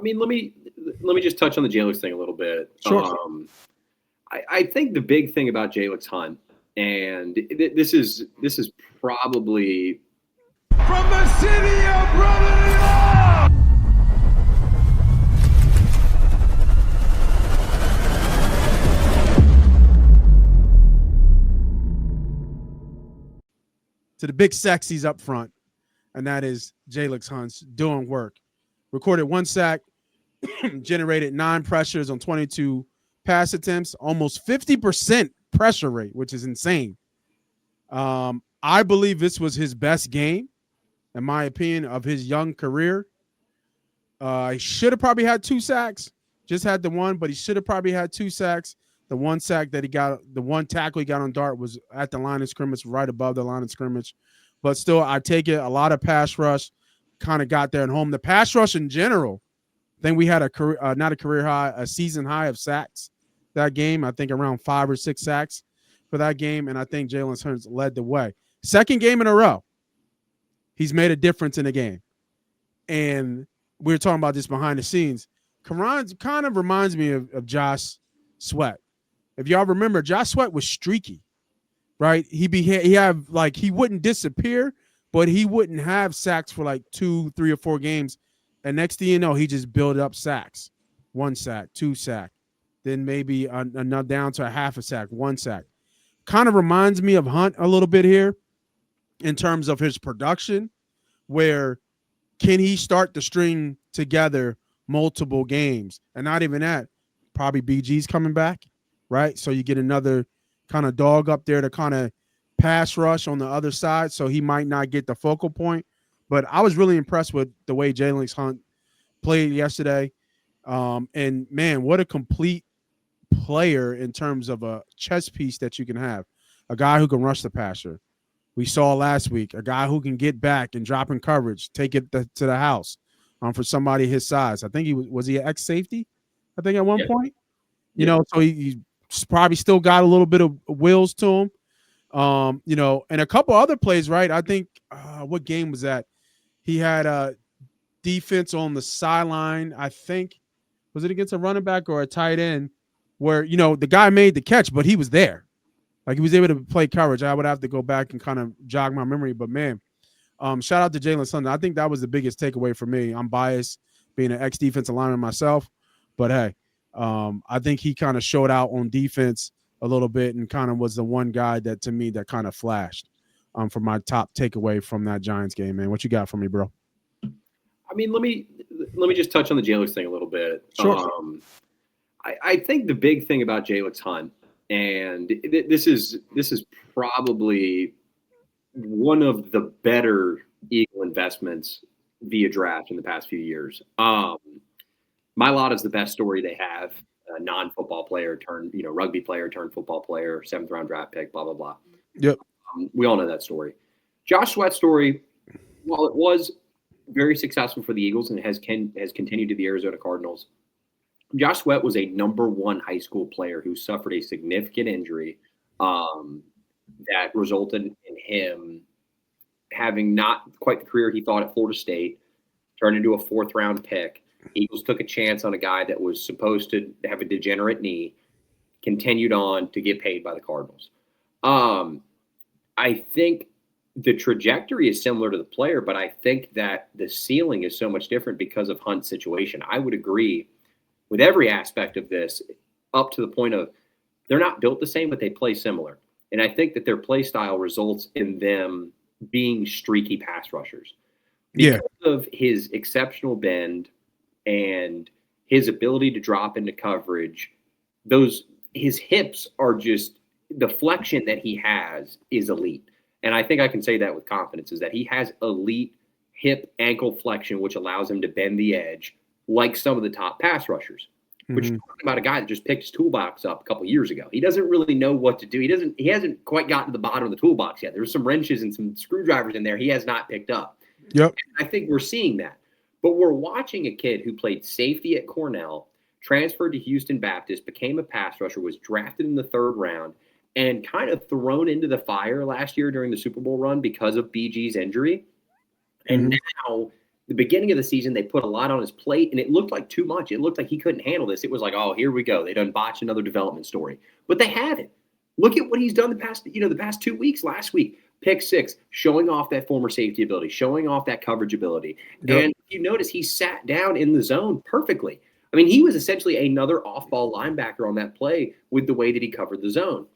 I mean, let me just touch on the Jalyx thing a little bit. Sure. I think the big thing about Jalyx Hunt, and this is probably from the city of brotherly love. To the big sexies up front, and that is Jalyx Hunt's doing work. Recorded 1 sack, generated 9 pressures on 22 pass attempts, almost 50% pressure rate, which is insane. I believe this was his best game, in my opinion, of his young career. He should have probably had 2 sacks, just had the one, but he should have probably had 2 sacks. The 1 sack that he got, the 1 tackle he got on Dart was at the line of scrimmage, right above the line of scrimmage. But still, I take it, a lot of pass rush kind of got there and home. The pass rush in general, I think we had a career, not a career high, a season high of sacks that game. I think around 5 or 6 sacks for that game, and I think Jalyx Hunt led the way. Second game in a row, he's made a difference in the game. And we were talking about this behind the scenes. Karan kind of reminds me of Josh Sweat. If y'all remember, Josh Sweat was streaky, right? He wouldn't disappear, but he wouldn't have sacks for like 2, 3, or 4 games. And next thing you know, he just built up sacks. 1 sack, 2 sack, then maybe another down to a half a sack, 1 sack. Kind of reminds me of Hunt a little bit here in terms of his production, where can he start to string together multiple games? And not even that, probably BG's coming back, right? So you get another kind of dog up there to kind of pass rush on the other side, so he might not get the focal point. But I was really impressed with the way Jalyx Hunt played yesterday. And, man, what a complete player in terms of a chess piece that you can have. A guy who can rush the passer. We saw last week a guy who can get back and drop in coverage, take it to the house for somebody his size. I think he was he an ex-safety, I think, at one point? You know, so he probably still got a little bit of wheels to him. And a couple other plays, right? I think, what game was that? He had a defense on the sideline. I think, was it against a running back or a tight end where, the guy made the catch, but he was there. Like, he was able to play coverage. I would have to go back and kind of jog my memory. But, man, shout out to Jalyx Hunt. I think that was the biggest takeaway for me. I'm biased being an ex-defensive lineman myself. But, hey, I think he kind of showed out on defense a little bit and kind of was the one guy that, to me, that kind of flashed for my top takeaway from that Giants game, man. What you got for me, bro? I mean, let me just touch on the Jalyx thing a little bit. Sure. I think the big thing about Jalyx Hunt, and this is probably one of the better Eagle investments via draft in the past few years. Mylott is the best story they have. A non-football player turned, rugby player turned football player, 7th round draft pick, blah, blah, blah. Yep. We all know that story. Josh Sweat's story, while it was very successful for the Eagles and has continued to the Arizona Cardinals, Josh Sweat was a number 1 high school player who suffered a significant injury that resulted in him having not quite the career he thought at Florida State, turned into a 4th round pick. Eagles took a chance on a guy that was supposed to have a degenerate knee, continued on to get paid by the Cardinals. I think the trajectory is similar to the player, but I think that the ceiling is so much different because of Hunt's situation. I would agree with every aspect of this, up to the point of they're not built the same, but they play similar. And I think that their play style results in them being streaky pass rushers. Because of his exceptional bend and his ability to drop into coverage, his hips are just, the flexion that he has is elite. And I think I can say that with confidence, is that he has elite hip ankle flexion, which allows him to bend the edge like some of the top pass rushers. But you're talking about a guy that just picked his toolbox up a couple of years ago. He doesn't really know what to do. He hasn't quite gotten to the bottom of the toolbox yet. There's some wrenches and some screwdrivers in there he has not picked up. Yep. And I think we're seeing that. But we're watching a kid who played safety at Cornell, transferred to Houston Baptist, became a pass rusher, was drafted in the 3rd round, and kind of thrown into the fire last year during the Super Bowl run because of BG's injury. And now the beginning of the season, they put a lot on his plate, and it looked like too much. It looked like he couldn't handle this. It was like, oh, here we go. They done botched another development story. But they haven't. Look at what he's done the past 2 weeks. Last week, pick 6, showing off that former safety ability, showing off that coverage ability. Yep. And you notice he sat down in the zone perfectly. I mean, he was essentially another off-ball linebacker on that play with the way that he covered the zone.